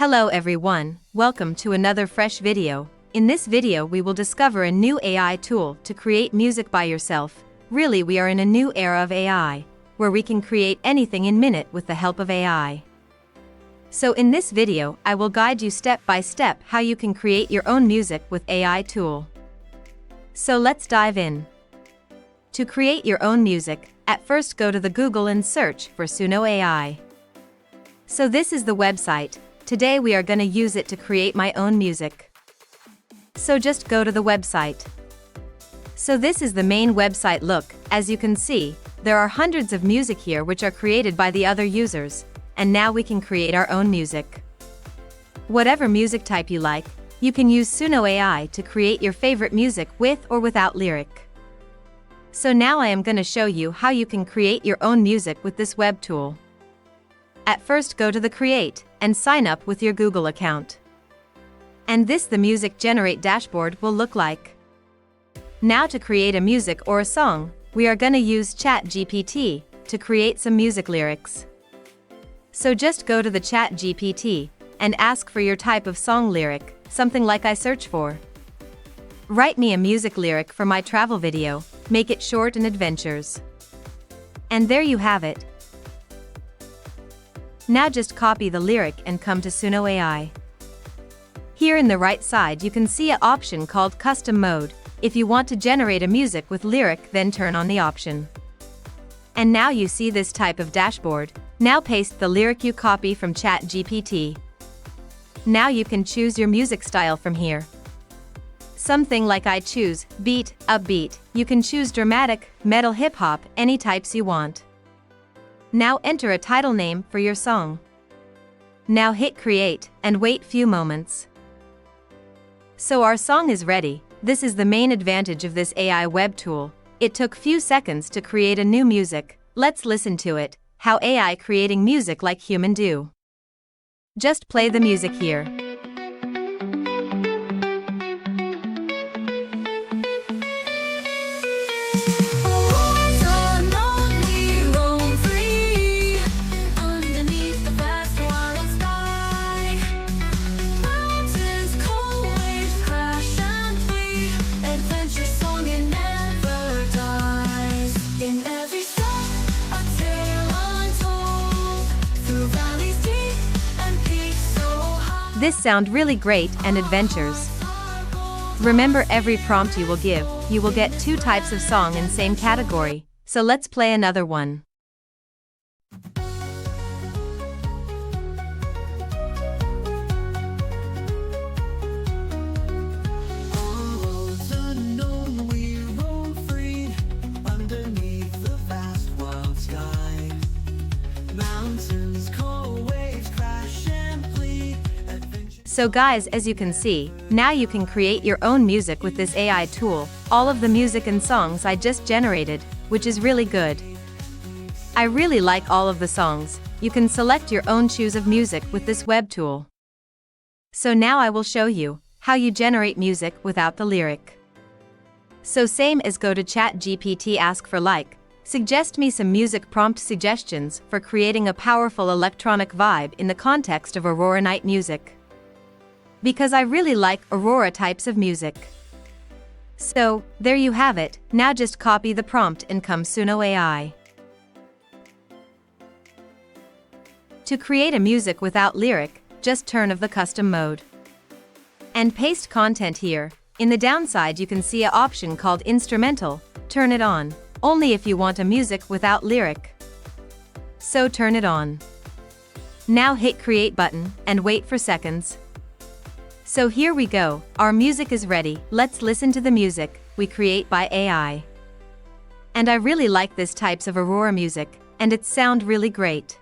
Hello everyone, welcome to another fresh video. In this video we will discover a new AI tool to create music by yourself. Really, we are in a new era of AI, where we can create anything in minute with the help of AI. So in this video, I will guide you step by step how you can create your own music with AI tool. So let's dive in. To create your own music, at first go to the Google and search for SUNO AI. So this is the website. Today we are gonna use it to create my own music. So just go to the website. So this is the main website. Look, as you can see, there are hundreds of music here which are created by the other users, and now we can create our own music. Whatever music type you like, you can use SUNO AI to create your favorite music with or without lyric. So now I am gonna show you how you can create your own music with this web tool. At first go to the Create and sign up with your Google account. And this the music generate dashboard will look like. Now to create a music or a song, we are gonna use ChatGPT to create some music lyrics. So just go to the ChatGPT and ask for your type of song lyric, something like I search for. Write me a music lyric for my travel video, make it short and adventures. And there you have it. Now just copy the lyric and come to SUNO AI. Here in the right side you can see an option called Custom Mode. If you want to generate a music with lyric, then turn on the option. And now you see this type of dashboard. Now paste the lyric you copy from ChatGPT. Now you can choose your music style from here. Something like I choose beat, upbeat. You can choose dramatic, metal, hip hop, any types you want. Now enter a title name for your song. Now hit create and wait few moments. So our song is ready. This is the main advantage of this AI web tool. It took few seconds to create a new music. Let's listen to it, how AI creating music like human do. Just play the music here. This sound really great and adventures. Remember, every prompt you will give, you will get 2 types of song in same category. So let's play another one. So guys, as you can see, now you can create your own music with this AI tool. All of the music and songs I just generated, which is really good. I really like all of the songs. You can select your own choose of music with this web tool. So now I will show you how you generate music without the lyric. So same as go to ChatGPT, ask for suggest me some music prompt suggestions for creating a powerful electronic vibe in the context of Aurora night music. Because I really like Aurora types of music. So, there you have it. Now just copy the prompt and come SUNO AI. To create a music without lyric, just turn of the custom mode. And paste content here. In the downside you can see an option called instrumental. Turn it on, only if you want a music without lyric. So turn it on. Now hit create button and wait for seconds. So here we go, our music is ready. Let's listen to the music we create by AI. And I really like this types of Aurora music, and it sound really great.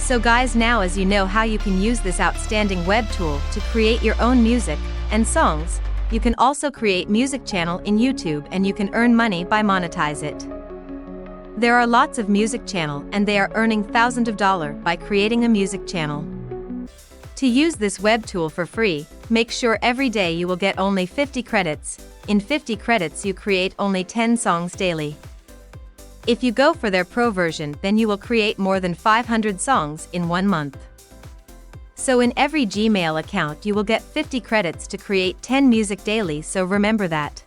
So guys, now as you know how you can use this outstanding web tool to create your own music and songs, you can also create music channel in YouTube and you can earn money by monetize it. There are lots of music channel and they are earning thousands of dollars by creating a music channel. To use this web tool for free, make sure every day you will get only 50 credits. In 50 credits you create only 10 songs daily. If you go for their pro version, then you will create more than 500 songs in 1 month. So in every Gmail account you will get 50 credits to create 10 music daily, so remember that.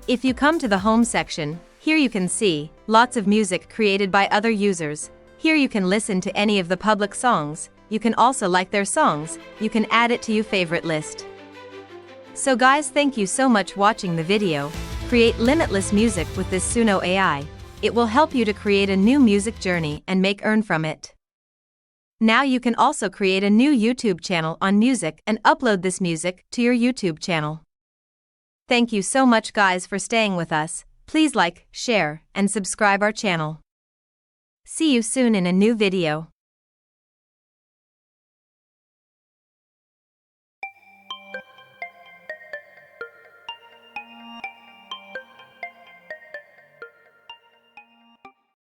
If you come to the home section, here you can see lots of music created by other users. Here you can listen to any of the public songs. You can also like their songs. You can add it to your favorite list. So guys, thank you so much watching the video. Create limitless music with this SUNO AI. It will help you to create a new music journey and earn from it. Now you can also create a new YouTube channel on music and upload this music to your YouTube channel. Thank you so much guys for staying with us. Please like, share, and subscribe our channel. See you soon in a new video.